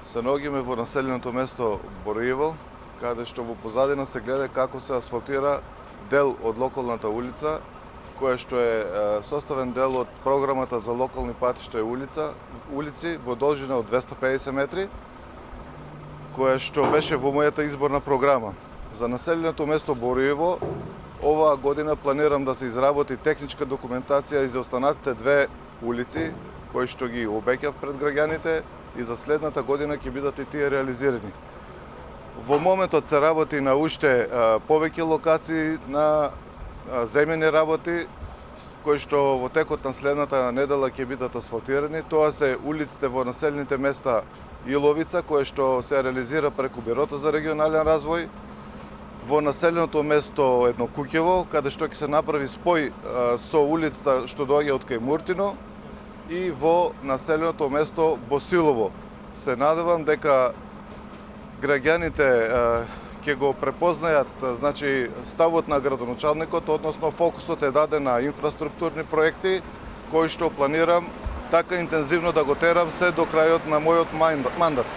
Се наоѓаме во населеното место Боројево, каде што во позадина се гледа како се асфалтира дел од локалната улица, која што е составен дел од програмата за локални патишта и улици во должина од 250 метри, која што беше во мојата изборна програма. За населеното место Боројево оваа година планирам да се изработи техничка документација и за останатите две улици, кои што ги обеќав пред граѓаните, и за следната година ќе бидат и тие реализирани. Во моментот се работи на уште повеќе локации на земјени работи, кои што во текот на следната недела ќе бидат асфалтирани. Тоа се улиците во населените места Иловица, кое што се реализира преку Бирото за регионален развој, во населеното место Еднокуќево, каде што ќе се направи спој со улицата што доаѓа од кај Муртино, и во населеното место Босилово. Се надевам дека граѓаните ќе го препознаат, значи, ставот на градоначалникот, односно фокусот е даден на инфраструктурни проекти, кои што планирам така интензивно да го терам се до крајот на мојот мандат.